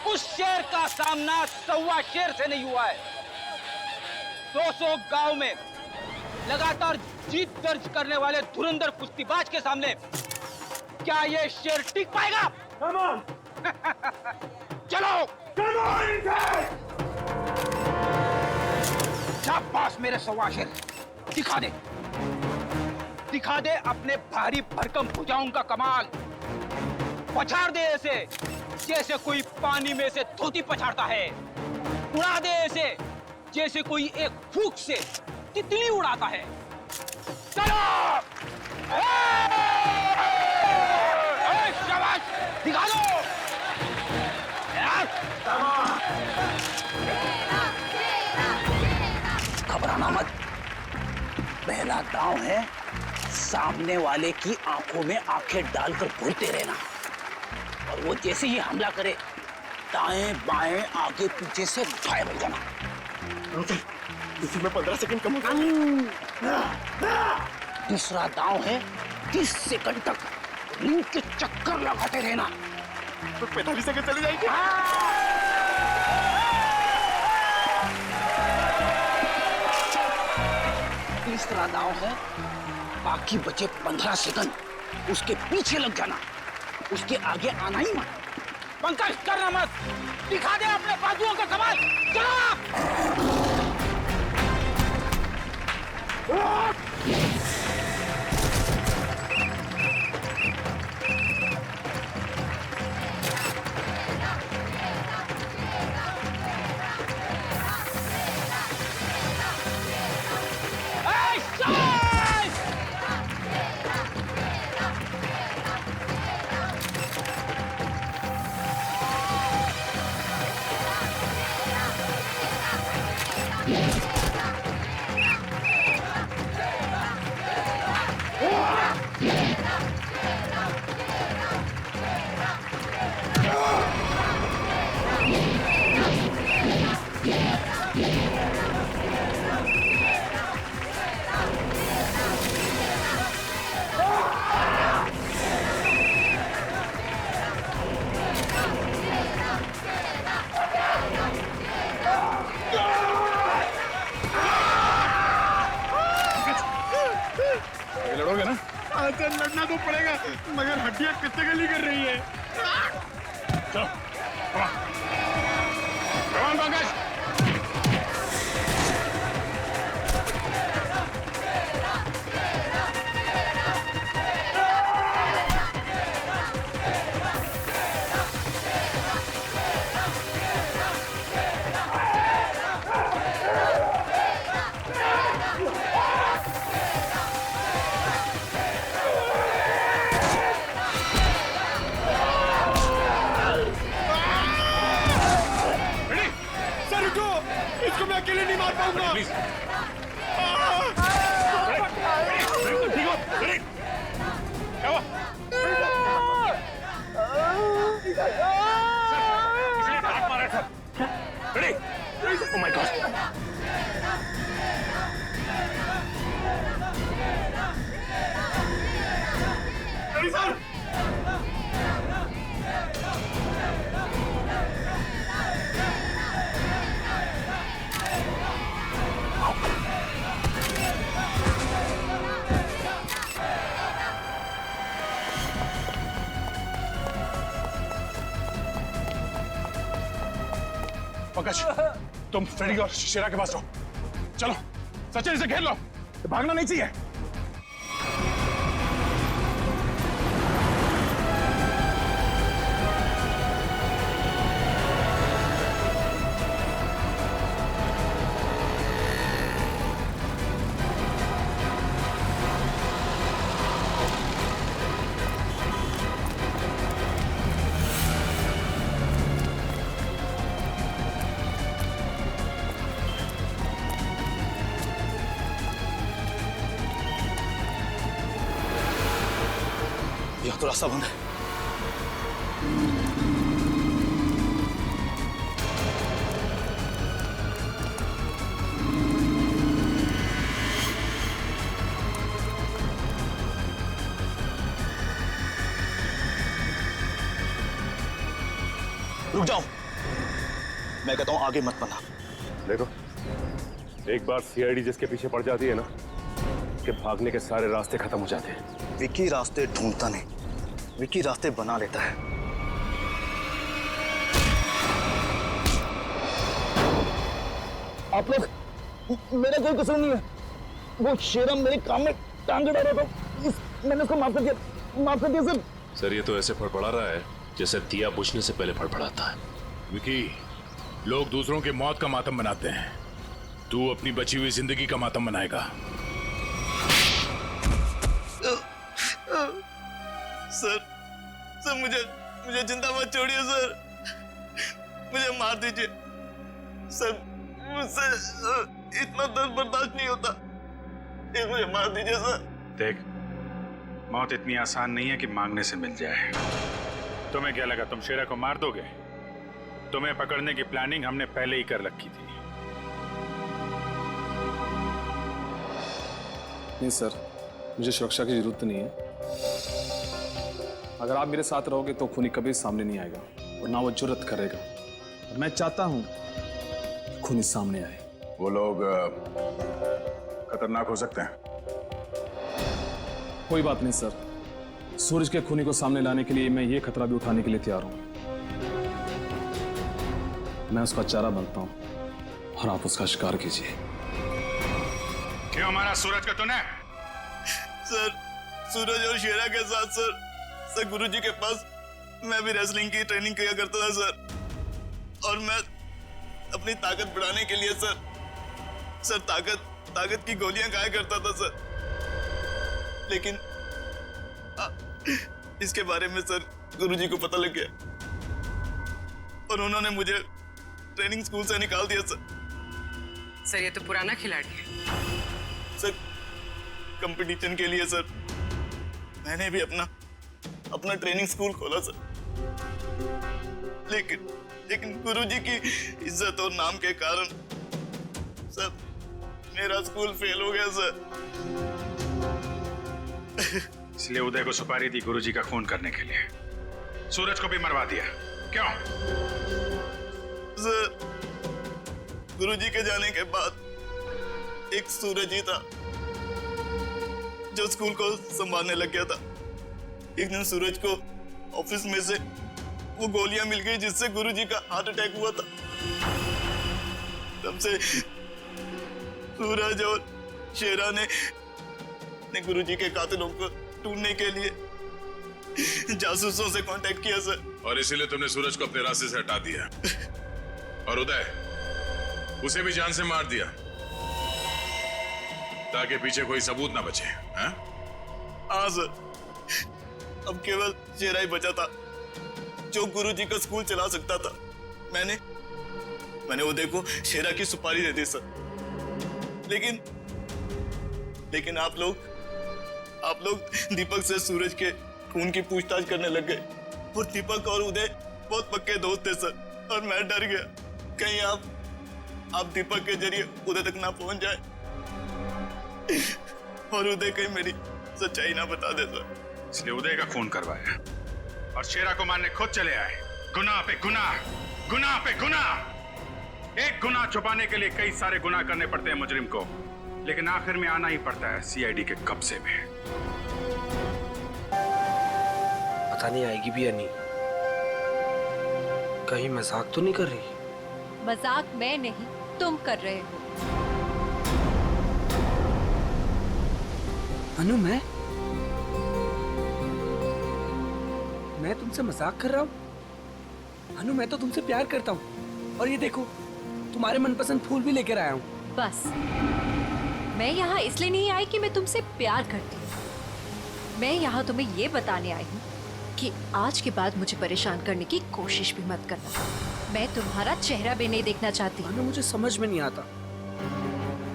उस शेर का सामना 1.25 शेर से नहीं हुआ है। 200 गांव में लगातार जीत दर्ज करने वाले धुरंधर कुश्तीबाज के सामने क्या ये शेर टिक पाएगा? Come on! चलो Come on, शाबाश मेरे 1.25 शेर, दिखा दे अपने भारी भरकम भुजाओं का कमाल। पछाड़ दे ऐसे जैसे कोई पानी में से धोती पछाड़ता है। उड़ा दे ऐसे जैसे कोई एक फूंक से तितली उड़ाता है। चलो शाबाश, दिखा दो यार। घबराना मत, पहला दांव है सामने वाले की आंखों में आंखें डालकर घूरते रहना, और वो जैसे ही हमला करे दाएं बाएं आगे पीछे से गायब हो जाना। इसी में 15 सेकंड कम होगा। दूसरा दांव है 30 सेकंड तक रिंग के चक्कर लगाते रहना। तो 45 सेकंड चली जाएगी। तीसरा दांव है बाकी बचे 15 सेकंड उसके पीछे लग जाना, उसके आगे आना ही मत। पंकज करना मत, दिखा दे अपने बाजुओं का कमाल। चलो लड़ोगे ना? अच्छा लड़ना तो पड़ेगा, मगर हड्डियां कितने गली कर रही है। चलो पंकज। इसको मैं अकेले नहीं मार पाऊंगा। ठीक हो? क्या हुआ? इसने हाथ मारा था। Ready? Oh my God! Ready, sir? Pankaj, तुम फ्रेडी और शेरा के पास रहो। चलो सचिन, इसे घेर लो, भागना नहीं चाहिए। यह तो रास्ता बंद है। रुक जाओ। मैं कहता हूँ आगे मत बढ़ना। देखो, एक बार सीआईडी जिसके पीछे पड़ जाती है ना, कि भागने के सारे रास्ते खत्म हो जाते हैं। विकी रास्ते ढूंढता नहीं, विकी रास्ते बना लेता है। आप लोग, मेरा कोई कसूर नहीं है। वो शेरम मेरे काम में टांग अड़ा रहा था, मैंने उसको माफ कर दिया सर। सर, ये तो ऐसे फड़फड़ा रहा है जैसे दिया बुझने से पहले फड़फड़ाता है। विकी, लोग दूसरों के मौत का मातम मनाते हैं, तू अपनी बची हुई जिंदगी का मातम मनाएगा। सर मुझे जिंदा मत छोड़िए सर, मुझे मार दीजिए सर, मुझसे इतना दर्द बर्दाश्त नहीं होता, मुझे मार दीजिए सर। देख, मौत इतनी आसान नहीं है कि मांगने से मिल जाए। तुम्हें क्या लगा तुम शेरा को मार दोगे? तुम्हें पकड़ने की प्लानिंग हमने पहले ही कर रखी थी। नहीं सर, मुझे सुरक्षा की जरूरत नहीं है। अगर आप मेरे साथ रहोगे तो खूनी कभी सामने नहीं आएगा और ना वो जुर्रत करेगा। और मैं चाहता हूं कि खूनी सामने आए। वो लोग खतरनाक हो सकते हैं। कोई बात नहीं सर, सूरज के खूनी को सामने लाने के लिए मैं ये खतरा भी उठाने के लिए तैयार हूं। मैं उसका चारा बनता हूं और आप उसका शिकार कीजिए। क्यों मारा सूरज को तूने? सर, सूरज और शेरा के साथ सर गुरुजी के पास मैं भी रेसलिंग की ट्रेनिंग किया करता था सर, और मैं अपनी ताकत बढ़ाने के लिए सर ताकत की गोलियां खाया करता था सर। लेकिन इसके बारे में सर गुरुजी को पता लग गया और उन्होंने मुझे ट्रेनिंग स्कूल से निकाल दिया सर। ये तो पुराना खिलाड़ी है सर। कंपटीशन के लिए सर मैंने भी अपना ट्रेनिंग स्कूल खोला सर, लेकिन गुरुजी की इज्जत और नाम के कारण सर मेरा स्कूल फेल हो गया सर। इसलिए उदय को सुपारी दी गुरुजी का खून करने के लिए, सूरज को भी मरवा दिया। क्यों? सर, गुरुजी के जाने के बाद एक सूरज ही था जो स्कूल को संभालने लग गया था। एक दिन सूरज को ऑफिस में से वो गोलियां मिल गई जिससे गुरुजी का हार्ट अटैक हुआ था। तब से सूरज और शेरा ने गुरुजी के कातिलों को ढूंढने के लिए जासूसों से कांटेक्ट किया सर। और इसीलिए तुमने सूरज को अपने रास्ते से हटा दिया और उदय, उसे भी जान से मार दिया ताकि पीछे कोई सबूत ना बचे। हाँ सर, अब केवल शेरा ही बचा था जो गुरुजी का स्कूल चला सकता था। मैंने उदय को शेरा की सुपारी दे दी सर, लेकिन आप लोग दीपक से सूरज के खून की पूछताछ करने लग गए और दीपक और उदय बहुत पक्के दोस्त थे सर, और मैं डर गया कहीं आप दीपक के जरिए उदय तक ना पहुंच जाए और उदय कहीं मेरी सच्चाई ना बता दे सर। इसलिए उदय का खून करवाया और शेरा को मारने खुद चले आए। गुनाह पे गुनाह, गुनाह पे गुनाह। एक गुनाह छुपाने के लिए कई सारे गुनाह करने पड़ते हैं मुजरिम को, लेकिन आखिर में आना ही पड़ता है सीआईडी के कब्जे में। पता नहीं आएगी भी या नहीं। कहीं मजाक तो नहीं कर रही? मजाक मैं नहीं, तुम कर रहे हो। अनु, मैं तुमसे मजाक कर रहा हूँ? अनु, मैं तो तुमसे प्यार करता हूँ, और ये देखो तुम्हारे मनपसंद फूल भी लेकर आया हूँ। बस, मैं यहाँ इसलिए नहीं आई कि मैं तुमसे प्यार करती हूँ। मैं यहाँ तुम्हें ये बताने आई हूँ कि आज के बाद मुझे परेशान करने की कोशिश भी मत करना। मैं तुम्हारा चेहरा भी नहीं देखना चाहती। अनु, मुझे समझ में नहीं आता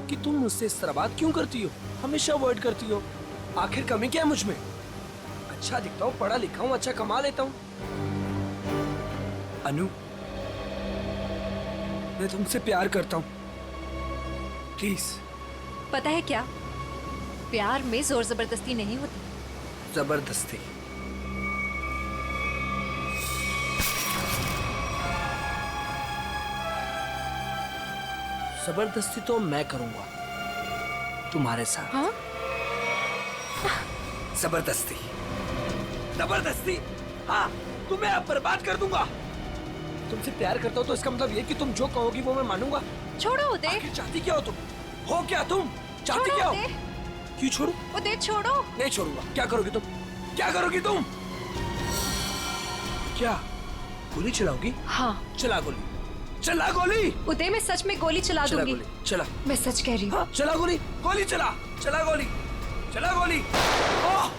कि तुम मुझसे इस तरह बात क्यों करती हो, हमेशा अवॉइड करती हो। आखिर कमी क्या है मुझ में? अच्छा दिखता हूँ, पढ़ा लिखा हूँ, अच्छा कमा लेता हूँ। अनु, मैं तुमसे प्यार करता हूँ, प्लीज। पता है क्या, प्यार में जोर जबरदस्ती नहीं होती। जबरदस्ती? जबरदस्ती तो मैं करूंगा तुम्हारे साथ। हाँ? जबरदस्ती, जबरदस्ती। हाँ, तुम्हें अब बर्बाद कर दूंगा। तुमसे प्यार करता हूँ तो इसका मतलब ये कि तुम जो कहोगी वो मैं मानूंगा। छोड़ो उदय। आखिर चाहती क्या हो तुम? हो क्या तुम? चाहती छोड़ो क्या हो? उदय। क्यों छोड़ू? उदय छोड़ो। नहीं छोड़ूंगा। क्या करोगी तुम? क्या करोगी तुम? क्या गोली चलाओगी? हाँ। चला गोली, चला गोली। उदय मैं सच में गोली चला चला दूंगी। गोली, चला। मैं सच कह रही हूँ। हाँ, चला गोली, गोली चला, चला गोली, चला गोली। ओह!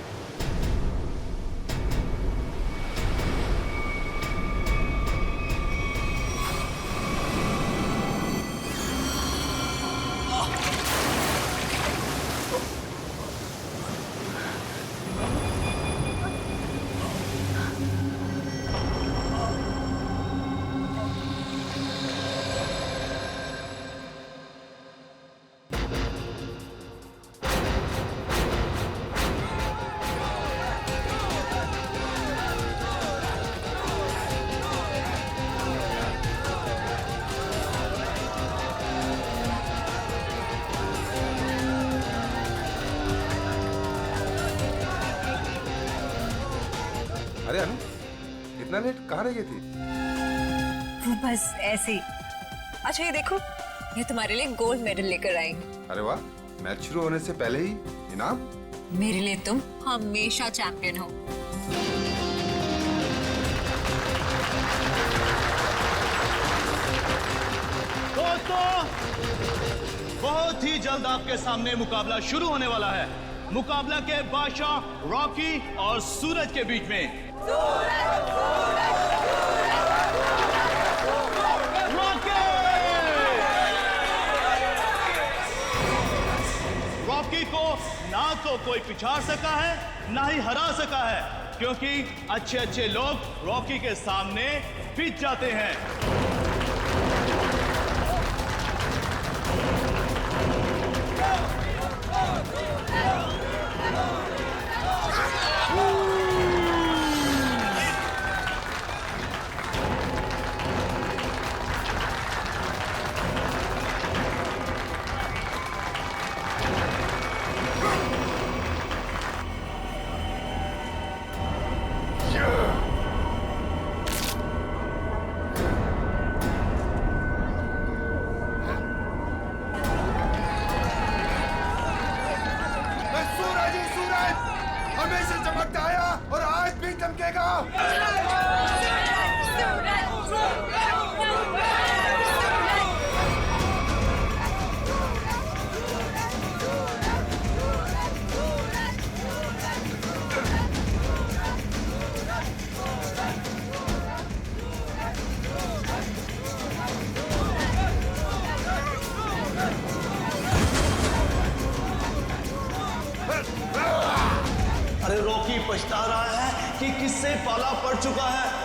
अरे अनु, इतना लेट कहाँ रह गई थी? बस ऐसे ही। अच्छा ये देखो, ये तुम्हारे लिए गोल्ड मेडल लेकर आई हूँ। अरे वाह, मैच शुरू होने से पहले ही इनाम? मेरे लिए तुम हमेशा चैंपियन हो। दोस्तों, बहुत ही जल्द आपके सामने मुकाबला शुरू होने वाला है। मुकाबला के बादशाह रॉकी और सूरज के बीच में। रॉकी को ना तो कोई पिछाड़ सका है ना ही हरा सका है, क्योंकि अच्छे अच्छे लोग रॉकी के सामने पिट जाते हैं। हमेशा चमकता आया और आज भी चमकेगा। अरे रॉकी पछता रहा है कि किससे पाला पड़ चुका है।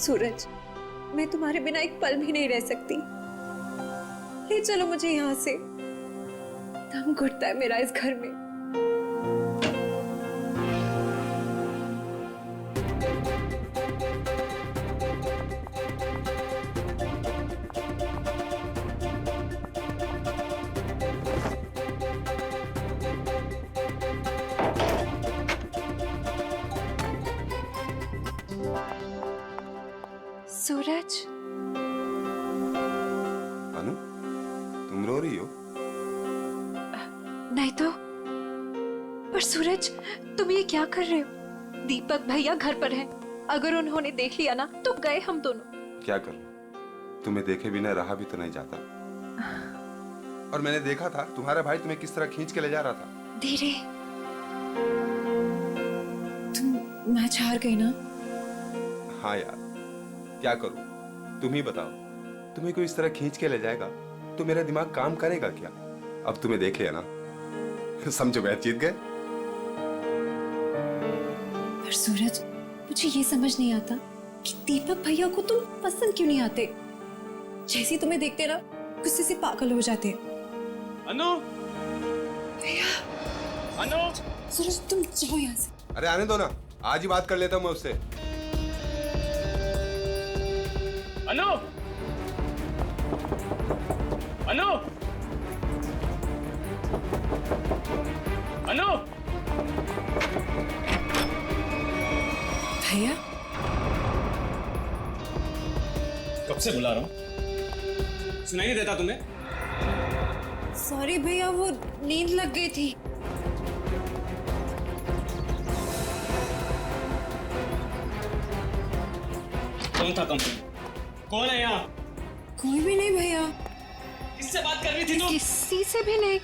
सूरज, मैं तुम्हारे बिना एक पल भी नहीं रह सकती। ले चलो मुझे यहाँ से, दम घुटता है मेरा इस घर में। सूरज, अनु, तुम रो रही हो? नहीं तो। पर सूरज, तुम ये क्या कर रहे हो? दीपक भैया घर पर हैं। अगर उन्होंने देख लिया ना तो गए हम दोनों। क्या करूं? तुम्हें देखे बिना रहा भी तो नहीं जाता। और मैंने देखा था तुम्हारा भाई तुम्हें किस तरह खींच के ले जा रहा था। धीरे। तुम मैच हार गई ना? हाँ यार, क्या करूं? तुम ही बताओ। तुम्हें कोई इस तरह खींच के ले जाएगा तो मेरा दिमाग काम करेगा क्या? अब तुम्हें देखे है ना, समझो मैच जीत गए। पर सूरज, मुझे ये समझ नहीं आता कि दीपक भैया को तुम पसंद क्यों नहीं आते? जैसे तुम्हें देखते ना गुस्से से पागल हो जाते हैं। अनु, भैया, अनु, सूरज तुम जाओ यहाँ से। अरे आने दो ना, आज ही बात कर लेता हूँ मैं उससे। अनु, अनु, अनु, भैया, कब से बुला रहा हूँ, सुनाई नहीं देता तुम्हें? सॉरी भैया, वो नींद लग गई थी। कौन था कंपनी? कौन है यहाँ? कोई भी नहीं भैया। किससे बात कर रही थी तुम? किसी से भी नहीं।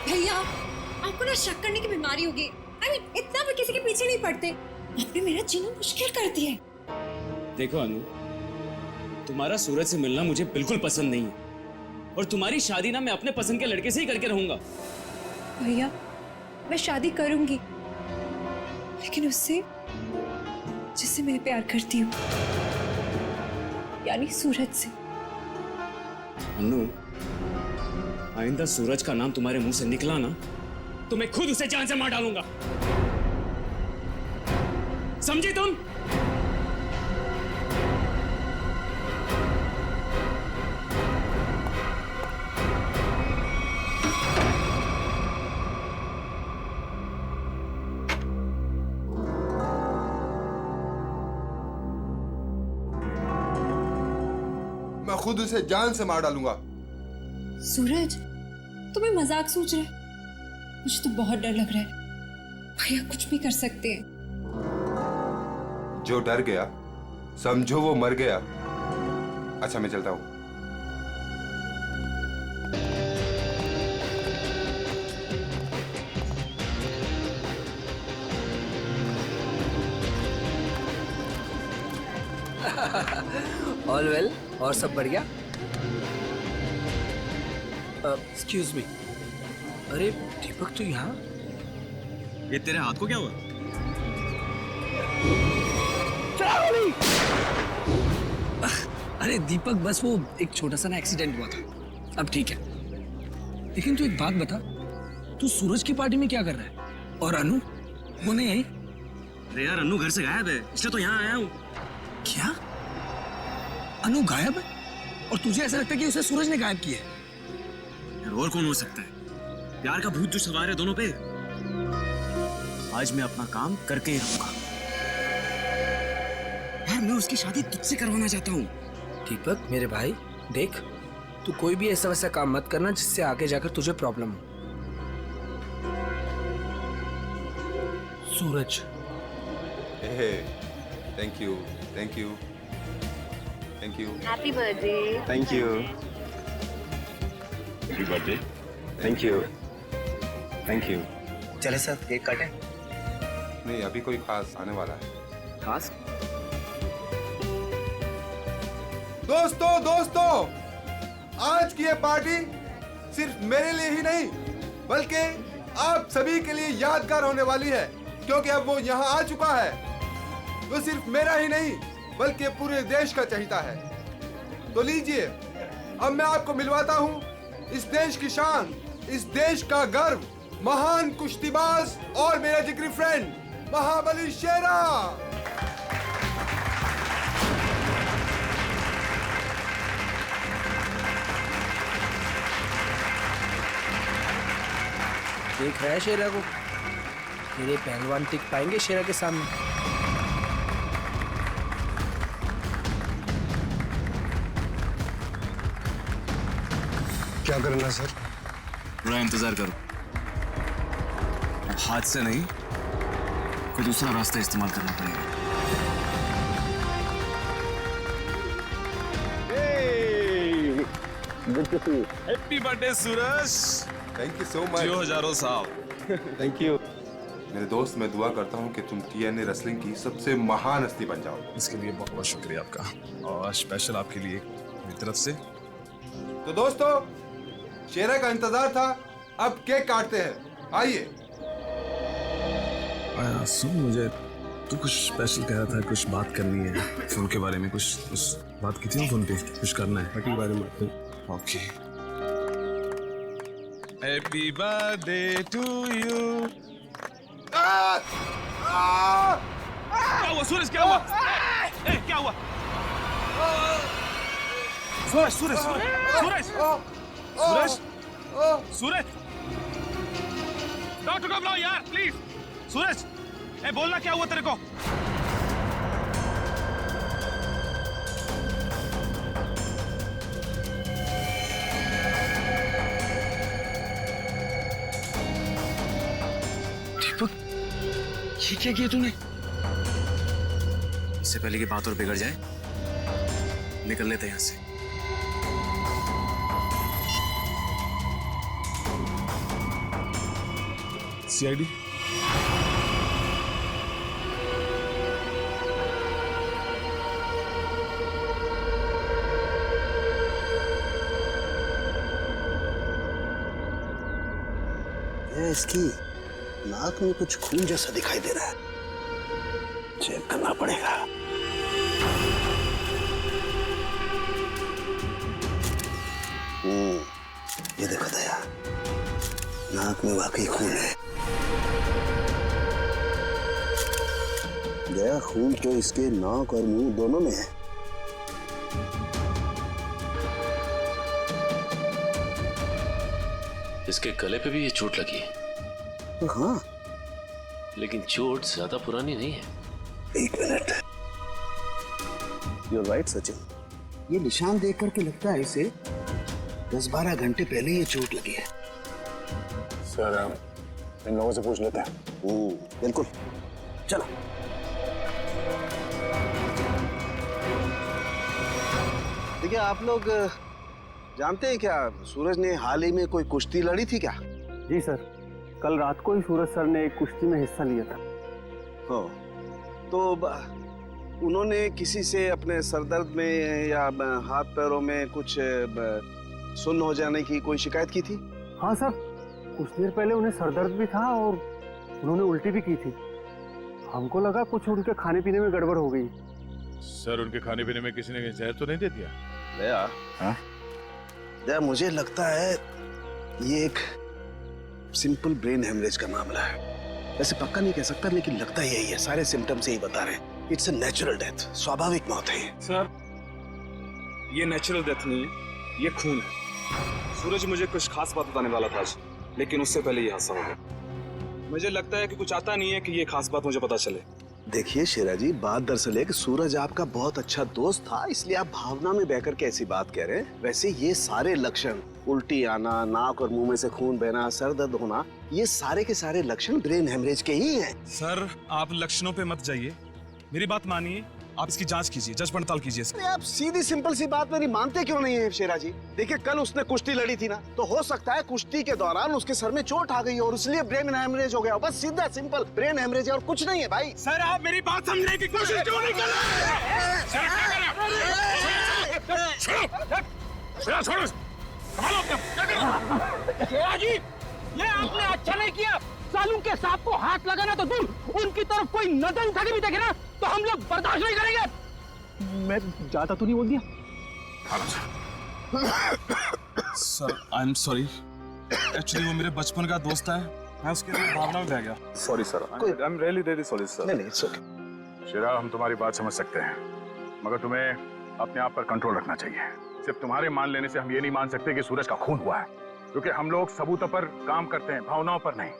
भैया, आपको ना शक करने की बीमारी होगी। इतना भी किसी के पीछे नहीं पड़ते। आपने मेरा जीना मुश्किल कर दिया है। देखो अनु, तुम्हारा सूरज से मिलना मुझे बिल्कुल पसंद नहीं है, और तुम्हारी शादी ना मैं अपने पसंद के लड़के से ही करके रहूंगा। भैया, मैं शादी करूंगी, लेकिन उससे जिससे मैं प्यार करती हूँ, यानी सूरज से। अनु, आइंदा सूरज का नाम तुम्हारे मुंह से निकला ना तो मैं खुद उसे जान से मार डालूंगा। समझी तुम? मैं खुद उसे जान से मार डालूंगा। सूरज, तुम्हें मजाक सूझ रहा है? मुझे तो बहुत डर लग रहा है। भैया कुछ भी कर सकते हैं। जो डर गया समझो वो मर गया। अच्छा मैं चलता हूँ। ऑल वेल, और सब बढ़िया? एक्सक्यूज मी, अरे दीपक तू यहाँ? ये तेरे हाथ को क्या हुआ? अरे दीपक, बस वो एक छोटा सा ना एक्सीडेंट हुआ था, अब ठीक है। लेकिन तू एक बात बता, तू सूरज की पार्टी में क्या कर रहा है? और अनु वो नहीं आई? अरे यार, अनु घर से गायब है, इसलिए तो यहाँ आया हूँ। क्या? अनु गायब है? और तुझे ऐसा लगता है कि उसे सूरज ने गायब किया है? यार और कौन हो सकता है? प्यार का भूत जो सवार है दोनों पे। आज मैं अपना काम करके ही रहूंगा। यार मैं उसकी शादी तुझसे करवाना चाहता हूँ। दीपक मेरे भाई, देख तू कोई भी ऐसा वैसा काम मत करना जिससे आगे जाकर तुझे प्रॉब्लम हो। Suraj, thank you, thank you, thank you. Happy birthday. Thank you. Happy birthday. Thank you, thank you. चले सर केक काटें? नहीं, अभी कोई खास आने वाला है। खास? दोस्तों, दोस्तों आज की ये पार्टी सिर्फ मेरे लिए ही नहीं बल्कि आप सभी के लिए यादगार होने वाली है, क्योंकि अब वो यहाँ आ चुका है। वो सिर्फ मेरा ही नहीं बल्कि पूरे देश का चहेता है। तो लीजिए, अब मैं आपको मिलवाता हूँ इस देश की शान, इस देश का गर्व, महान कुश्तीबाज और मेरा जिगरी फ्रेंड महाबली शेरा। देख रहा है शेरा को? मेरे पहलवान टिक पाएंगे शेरा के सामने? क्या करना है सर? थोड़ा इंतजार करो। हाथ से नहीं, कोई दूसरा रास्ता इस्तेमाल करना पड़ेगा। Happy birthday Suraj. Thank you so much. जियो हजारों साहब। थैंक यू मेरे दोस्त। मैं दुआ करता हूँ कि तुम TNA रेसलिंग की सबसे महान हस्ती बन जाओ। इसके लिए बहुत बहुत शुक्रिया आपका, और स्पेशल आपके लिए मेरी तरफ से। तो दोस्तों, शेरा का इंतजार था, अब केक काटते हैं। आइए। सुन, मुझे तू कुछ स्पेशल कह रहा था, कुछ बात करनी है फोन के बारे में। कुछ बात की थी ना फोन पे, कुछ करना है पार्टी के बारे में। Okay. Happy birthday to you. क्या हुआ सूरज? क्या हुआ? क्या हुआ? सूरज सूरज सूरज सूरज सूरज, डॉक्टर को बुलाओ यार प्लीज। सूरज, बोलना क्या हुआ तेरे को? दीपक, ये क्या किया तूने? इससे पहले की बात और बिगड़ जाए, निकल लेते हैं यहाँ से। CID इसकी नाक में कुछ खून जैसा दिखाई दे रहा है, चेक करना पड़ेगा। ये देखो दया, नाक में वाकई खून है। दया, खून तो इसके नाक और मुंह दोनों में है। इसके गले पे भी ये चोट लगी है। हाँ, लेकिन चोट ज्यादा पुरानी नहीं है। एक मिनट। You're right, Sachin. ये निशान देख करके लगता है इसे 10-12 घंटे पहले ये चोट लगी है। सर, इन लोगों से पूछ लेते हैं। बिल्कुल, चलो। देखिए, आप लोग जानते हैं क्या, सूरज ने हाल ही में कोई कुश्ती लड़ी थी क्या? जी सर, कल रात को ही सूरज सर ने एक कुश्ती में हिस्सा लिया था। हो, तो उन्होंने किसी से अपने सरदर्द में या हाथ पैरों में कुछ सुन्न हो जाने की कोई शिकायत की थी? हाँ सर, कुछ देर पहले उन्हें सरदर्द भी था और उन्होंने उल्टी भी की थी। हमको लगा कुछ उनके खाने पीने में गड़बड़ हो गई। सर, उनके खाने पीने में किसी ने जहर तो नहीं दे दिया? दया, हाँ? दया, मुझे लगता है ये एक सिंपल ब्रेन हेमरेज का मामला है। वैसे पक्का नहीं कह सकता, लेकिन लगता यही है। सारे सिम्टम्स यही बता रहे हैं। इट्स अ नेचुरल डेथ, स्वाभाविक मौत है ये। सर, ये नेचुरल डेथ नहीं है, ये खून है। सूरज मुझे कुछ खास बात बताने वाला था आज, लेकिन उससे पहले ये हादसा हो गया। मुझे लगता है कि कुछ आता नहीं है कि ये खास बात मुझे पता चले। देखिए शेरा जी, बात दरअसल है कि सूरज आपका बहुत अच्छा दोस्त था, इसलिए आप भावना में बहकर के ऐसी बात कह रहे हैं। वैसे ये सारे लक्षण, उल्टी आना, नाक और मुंह में से खून बहना, सर दर्द होना, ये सारे के सारे लक्षण ब्रेन हेमरेज के ही हैं। सर, आप लक्षणों पे मत जाइए, मेरी बात मानिए। आप इसकी जांच कीजिए, जांच पड़ताल कीजिए। अरे आप सीधी सिंपल सी बात मेरी मानते क्यों नहीं है शेरा जी? देखिए, कल उसने कुश्ती लड़ी थी ना, तो हो सकता है कुश्ती के दौरान उसके सर में चोट आ गई और इसलिए ब्रेन हेमरेज हो गया। बस सीधा सिंपल ब्रेन हेमरेज है और कुछ नहीं है भाई। सर, आप मेरी बात समझने की कोशिश क्यों नहीं कर रहे? संभालो अपने आप, क्या कर रहे हो? शेरा जी, ये आपने अच्छा नहीं किया। सालू के सांप को हाथ लगाना तो दूर, उनकी तरफ कोई नजर उठा के भी देखे ना तो हम लोग बर्दाश्त नहीं करेंगे। मैं ज्यादा तो नहीं बोल दिया? Sir I am sorry, actually वो मेरे बचपन का दोस्त है, मैं उसके लिए भावना में बह गया। Sorry sir, I am really really sorry sir. नहीं इट्स ओके। शेरा, हम तुम्हारी बात समझ सकते हैं, मगर तुम्हें अपने आप पर कंट्रोल रखना चाहिए। सिर्फ तुम्हारे मान लेने से हम ये नहीं मान सकते कि सूरज का खून हुआ है, क्योंकि हम लोग सबूतों पर काम करते हैं, भावनाओं पर नहीं।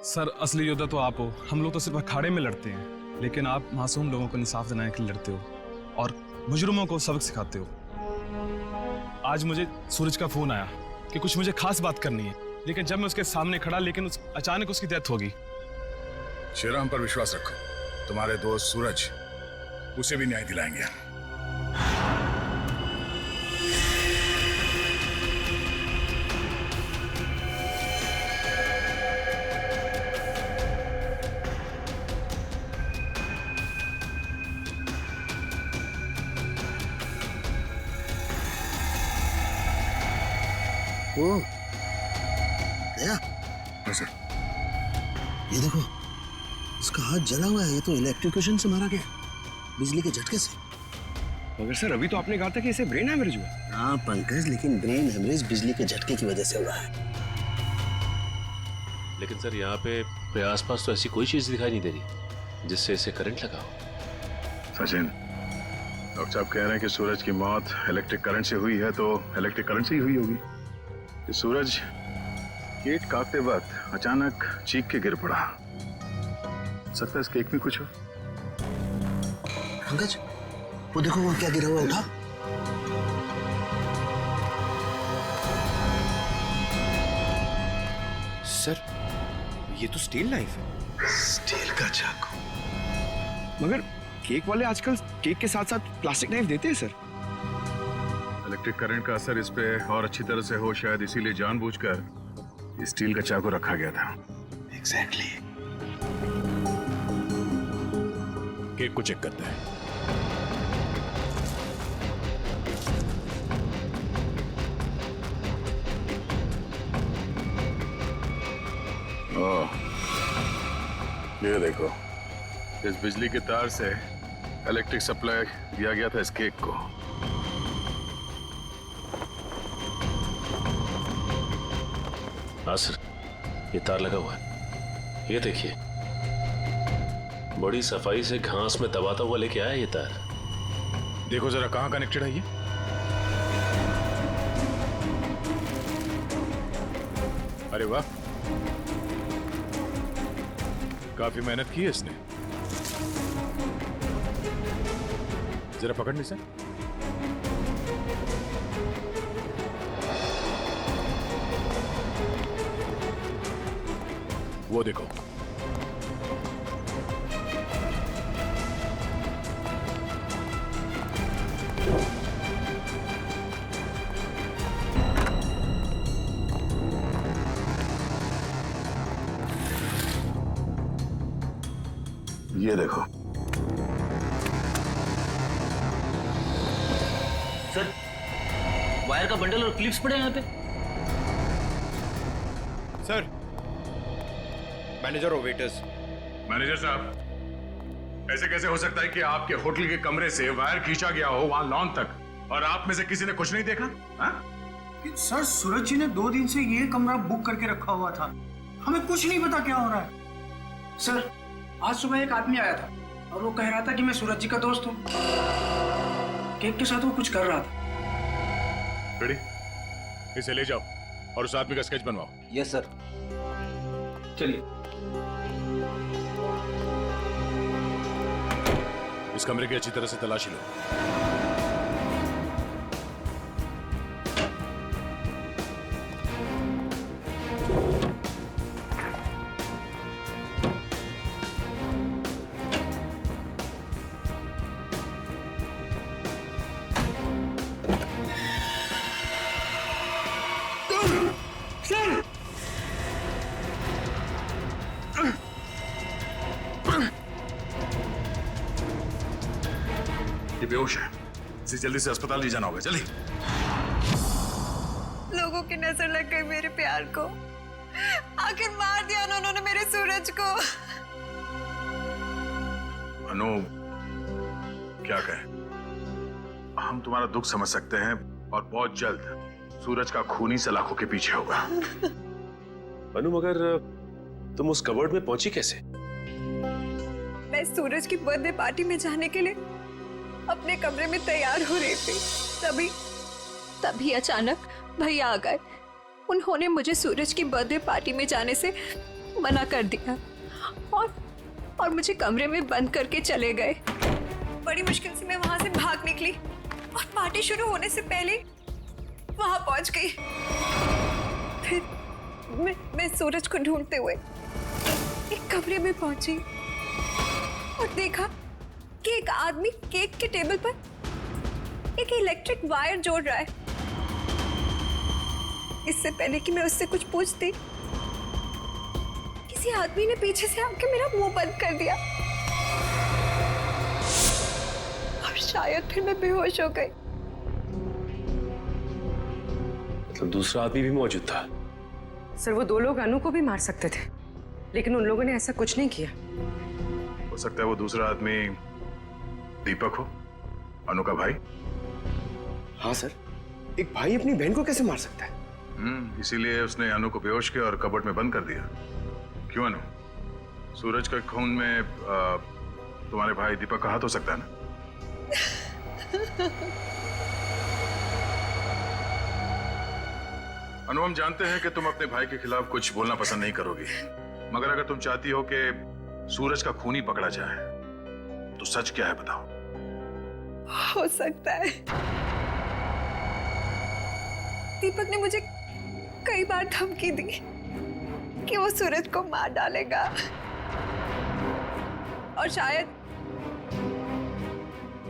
सर असली योद्धा तो आप हो, हम लोग तो सिर्फ अखाड़े में लड़ते हैं, लेकिन आप मासूम लोगों को इंसाफ दिलाने के लिए लड़ते हो और मुजरिमों को सबक सिखाते हो। आज मुझे सूरज का फोन आया कि कुछ मुझे खास बात करनी है, लेकिन जब मैं उसके सामने खड़ा, लेकिन अचानक उसकी डेथ होगी। शेरा, हम पर विश्वास रखो, तुम्हारे दोस्त सूरज, उसे भी न्याय दिलाएंगे। ओ दया, ये देखो इसका हाथ जला हुआ है, ये तो इलेक्ट्रिक्यूशन से मारा गया, बिजली के झटके से। मगर सर अभी तो आपने कहा था कि इसे ब्रेन हैमरेज हुआ। हाँ पंकज, लेकिन ब्रेन हैमरेज बिजली के झटके की वजह से हुआ है। लेकिन सर यहाँ पे आसपास तो ऐसी कोई चीज दिखाई नहीं दे रही जिससे इसे करंट लगा हो। सचिन, डॉक्टर साहब कह रहे हैं कि सूरज की मौत इलेक्ट्रिक करंट से हुई है, तो इलेक्ट्रिक करंट से ही हुई होगी। कि सूरज केक काटते वक्त अचानक चीख के गिर पड़ा। सकता है इस केक में कुछ हो। पंकज, वो देखो वो क्या गिरा हुआ, उठा। सर ये तो स्टील नाइफ है। स्टील का चाकू। मगर केक वाले आजकल केक के साथ साथ प्लास्टिक नाइफ देते हैं सर। इलेक्ट्रिक करंट का असर इस पे और अच्छी तरह से हो, शायद इसीलिए जानबूझकर स्टील का चाकू रखा गया था। एग्जैक्टली। केक को चेक करते हैं। ओह, ये देखो, इस बिजली के तार से इलेक्ट्रिक सप्लाई दिया गया था इस केक को। हाँ सर, ये तार लगा हुआ है, ये देखिए, बड़ी सफाई से घास में दबाता हुआ लेके आया ये तार। देखो जरा कहाँ कनेक्टेड है ये। अरे वाह, काफी मेहनत की है इसने। जरा पकड़ने से। वो देखो, ये देखो। सर, वायर का बंडल और क्लिप्स पड़े हैं यहाँ पे। सर, मैनेजर और वेटर्स। मैनेजर साहब, ऐसे कैसे हो सकता है कि आपके होटल के कमरे से वायर खींचा गया हो वहां लॉन तक, और आप में से किसी ने कुछ नहीं देखा? हा? सर, सूरज जी ने 2 दिन से ये कमरा बुक करके रखा हुआ था, हमें कुछ नहीं पता क्या हो रहा है। सर, आज सुबह एक आदमी आया था और वो कह रहा था कि मैं सूरज जी का दोस्त हूँ। केक के साथ वो कुछ कर रहा था। रेडी? इसे ले जाओ और उस आदमी का स्केच बनवाओ। Yes sir. चलिए। इस कमरे की अच्छी तरह से तलाशी लो। ये बेहोश है, इसे जल्दी से अस्पताल ले जाना होगा। जल्दी। लोगों की नजर लग गई मेरे प्यार को। आखिर मार दिया ना उन्होंने मेरे सूरज को। अनु, क्या कहें? हम तुम्हारा दुख समझ सकते हैं और बहुत जल्द सूरज का खूनी सलाखों के पीछे होगा। अनु, मगर तुम उस कबर्ड में पहुंची कैसे? मैं सूरज की बर्थडे पार्टी में जाने के लिए अपने कमरे में तैयार हो रही थी, तभी अचानक भैया आ गए। उन्होंने मुझे सूरज की बर्थडे पार्टी में जाने से मना कर दिया और मुझे कमरे में बंद करके चले गए। बड़ी मुश्किल से मैं वहां से भाग निकली और पार्टी शुरू होने से पहले वहां पहुंच गई। फिर मैं सूरज को ढूंढते हुए एक कमरे में पहुंची और देखा कि एक आदमी केक के टेबल पर एक इलेक्ट्रिक वायर जोड़ रहा है। इससे पहले कि मैं उससे कुछ पूछती, किसी आदमी ने पीछे से आके मेरा मुंह बंद कर दिया और शायद फिर मैं बेहोश हो गई। मतलब दूसरा आदमी भी मौजूद था? सर, वो दो लोग अनु को भी मार सकते थे, लेकिन उन लोगों ने ऐसा कुछ नहीं किया। हो सकता है वो दूसरा आदमी दीपक हो, अनु का भाई। हाँ सर, एक भाई अपनी बहन को कैसे मार सकता है? इसीलिए उसने अनु को बेहोश किया और कबर्ड में बंद कर दिया। क्यों अनु? सूरज के खून में तुम्हारे भाई दीपक का हाथ हो सकता है ना? अनु, हम जानते हैं कि तुम अपने भाई के खिलाफ कुछ बोलना पसंद नहीं करोगी, मगर अगर तुम चाहती हो कि सूरज का खूनी पकड़ा जाए तो सच क्या है बताओ। हो सकता है दीपक ने मुझे कई बार धमकी दी कि वो सूरज को मार डालेगा और शायद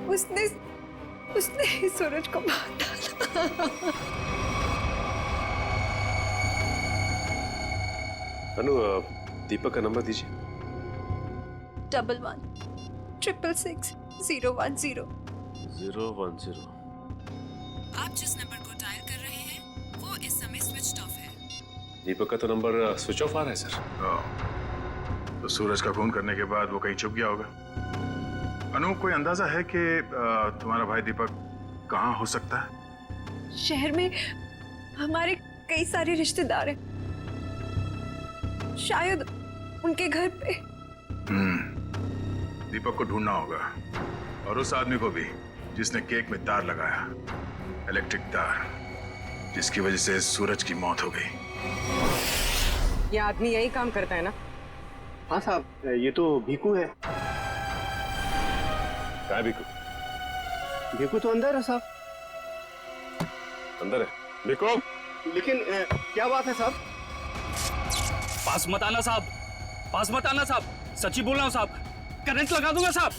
उसने ही सूरज को मार डाला। अनु, दीपक का नंबर दीजिए। 111666 010। आप जिस नंबर को डायल कर रहे हैं वो इस समय स्विच ऑफ है। दीपक का तो नंबर स्विच ऑफ आ रहा है सर। तो सूरज का खून करने के बाद वो कहीं छुप गया होगा। अनु, कोई अंदाजा है कि तुम्हारा भाई दीपक कहाँ हो सकता है? शहर में हमारे कई सारे रिश्तेदार हैं, शायद उनके घर पे। दीपक को ढूंढना होगा और उस आदमी को भी जिसने केक में तार लगाया, इलेक्ट्रिक तार, जिसकी वजह से सूरज की मौत हो गई। ये आदमी यही काम करता है ना? हाँ साहब, ये तो भीकू है। क्या भीकू? भीकू तो अंदर है साहब। अंदर है भीकू? लेकिन क्या बात है साहब? पास मत आना साहब, पास मत आना साहब, सच्ची बोल रहा हूँ साहब, करंट लगा दूंगा साहब।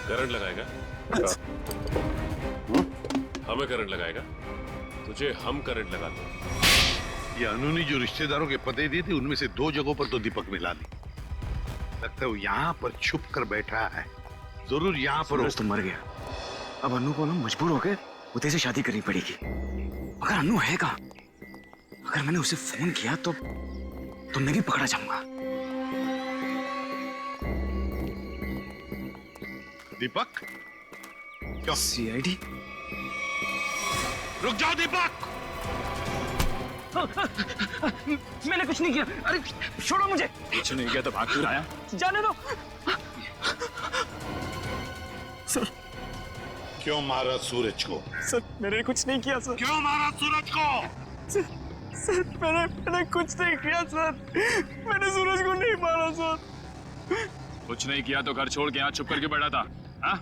करंट लगाएगा? हमें करंट लगाएगा? तुझे हम करंट लगाते हैं। ये अनु ने जो रिश्तेदारों के पते दिए थे उनमें से 2 जगहों पर तो दीपक मिला ली। लगता है वो यहाँ पर छुप कर बैठा है, जरूर यहाँ पर। सूरज तो मर गया, अब अनु को ना मजबूर होकर उदय से शादी करनी पड़ेगी। अगर अनु है कहाँ? अगर मैंने उसे फोन किया तो मैं भी पकड़ा जाऊंगा। दीपक? क्या? सीआईडी? रुक जाओ दीपक! मैंने कुछ नहीं किया। अरे छोड़ो मुझे। कुछ नहीं किया तो भाग क्यों आया? जाने दो। सर, क्यों मारा सूरज को? सर, मैंने कुछ नहीं किया सर। क्यों मारा सूरज को? सर, मैंने कुछ नहीं किया सर। मैंने सूरज को नहीं मारा सर। कुछ नहीं किया तो घर छोड़ के यहाँ छुप करके बैठा था? हाँ?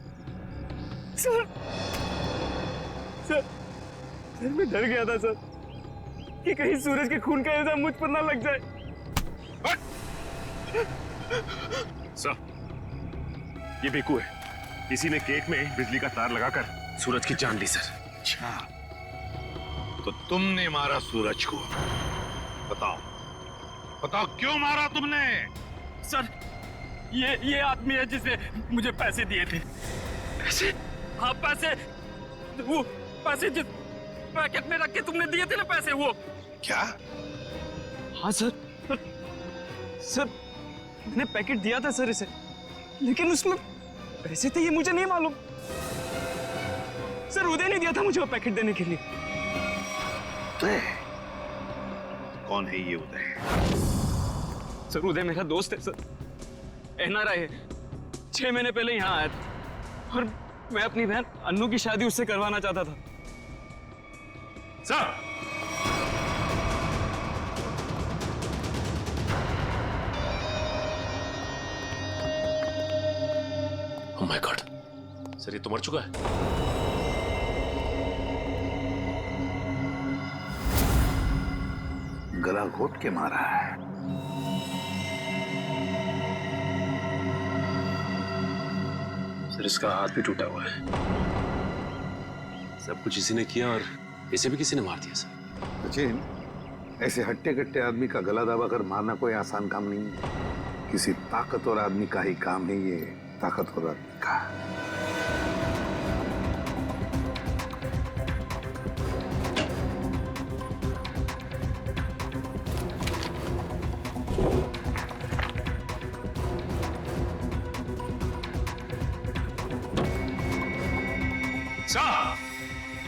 सर, मैं डर गया था सर कि कहीं सूरज के खून का इल्जाम मुझ पर ना लग जाए। सर, ये बेकू है। इसी ने केक में बिजली का तार लगाकर सूरज की जान ली सर। अच्छा, तो तुमने मारा सूरज को? बताओ, बताओ क्यों मारा तुमने? सर, ये आदमी है जिसने मुझे पैसे दिए थे। पैसे? हाँ पैसे, वो पैसे जिस पैकेट में रख के तुमने दिए थे ना पैसे, वो। क्या? हाँ सर, सर मैंने पैकेट दिया था सर इसे, लेकिन उसमें पैसे थे ये मुझे नहीं मालूम। सर उदय ने दिया था मुझे वो पैकेट देने के लिए। उदय? कौन है ये उदय? सर उदय मेरा दोस्त है सर, NRI है। 6 महीने पहले यहाँ आया था और मैं अपनी बहन अन्नू की शादी उससे करवाना चाहता था। Sir oh my God, sir ये तो मर चुका है। गला घोट के मारा है। सर इसका हाथ भी टूटा हुआ है। सब कुछ इसी ने किया और इसे भी किसी ने मार दिया सर। सचिन, ऐसे हट्टे कट्टे आदमी का गला दबा कर मारना कोई आसान काम नहीं है। किसी ताकतवर आदमी का ही काम है ये, ताकतवर आदमी का।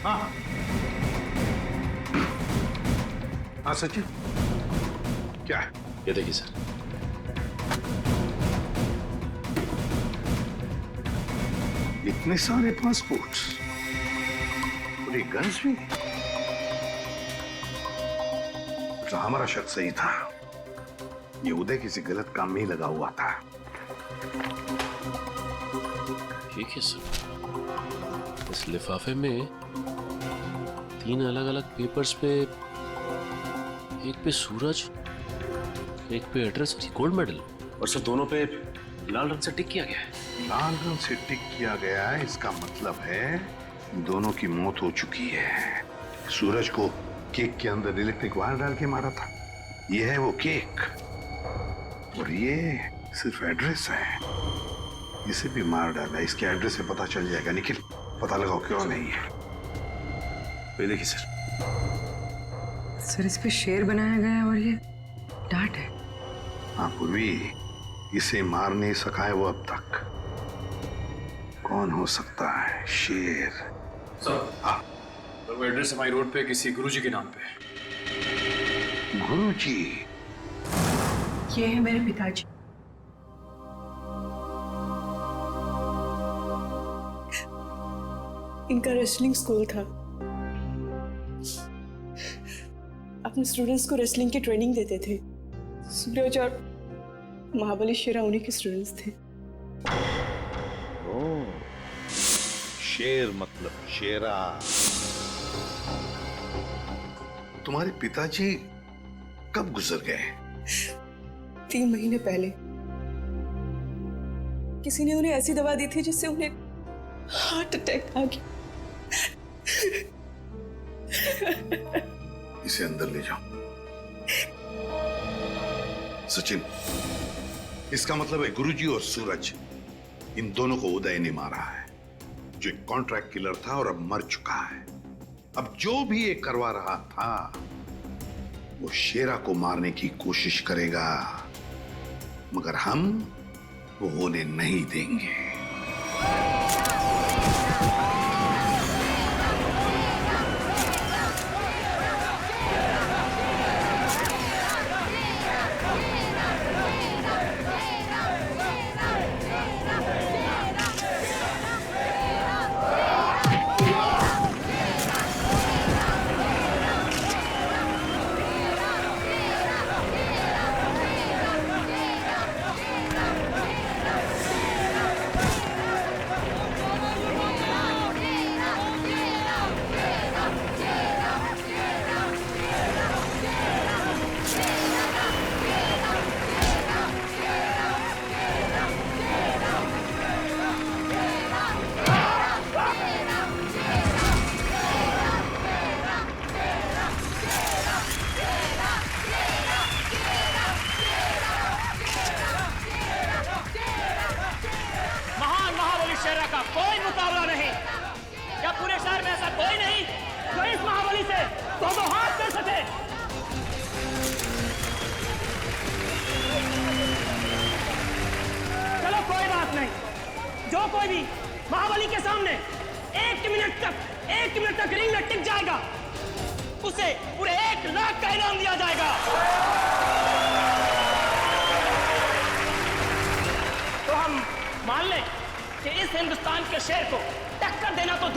हाँ हाँ सचिन, क्या है? ये देखिए सर। इतने सारे पासपोर्ट्स और ये गन्स भी। तो हमारा शक सही था, ये उदय किसी गलत काम में ही लगा हुआ था। ठीक है सर, इस लिफाफे में 3 अलग अलग पेपर्स पे, एक पे सूरज, एक पे एड्रेस और गोल्ड मेडल, और सर दोनों पे लाल रंग से टिक किया गया है। लाल रंग से टिक किया गया है, इसका मतलब है दोनों की मौत हो चुकी है। सूरज को केक के अंदर इलेक्ट्रिक वायर डाल के मारा था, ये है वो केक, और ये सिर्फ एड्रेस है, इसे भी मार डाला। इसके एड्रेस से पता चल जाएगा। निखिल, पता लगाओ क्यों नहीं है। ये देखिए सर। सर इस पे शेर बनाया गया है और ये डांट है। हाँ पूर्वी, इसे मार नहीं सका है वो अब तक। कौन हो सकता है? शेर। सर हाँ, वो एड्रेस हमारी रोड पे किसी गुरुजी के नाम पे। गुरुजी? ये है मेरे पिताजी। इनका रेसलिंग स्कूल था। अपने स्टूडेंट्स को रेसलिंग की ट्रेनिंग देते थे। सूरज और महाबली शेरा उन्हीं के स्टूडेंट्स थे। ओह, शेर मतलब शेरा। तुम्हारे पिताजी कब गुजर गए? 3 महीने पहले। किसी ने उन्हें ऐसी दवा दी थी जिससे उन्हें हार्ट अटैक आ गया। इसे अंदर ले जाओ। सचिन, इसका मतलब है गुरुजी और सूरज, इन दोनों को उदय ने मारा है, जो एक कॉन्ट्रैक्ट किलर था और अब मर चुका है। अब जो भी ये करवा रहा था वो शेरा को मारने की कोशिश करेगा, मगर हम वो होने नहीं देंगे। जो कोई भी महाबली के सामने 1 मिनट तक रिंग में टिक जाएगा उसे पूरे 1 लाख का इनाम दिया जाएगा। तो हम मान लें कि इस हिंदुस्तान के शेर को टक्कर देना तो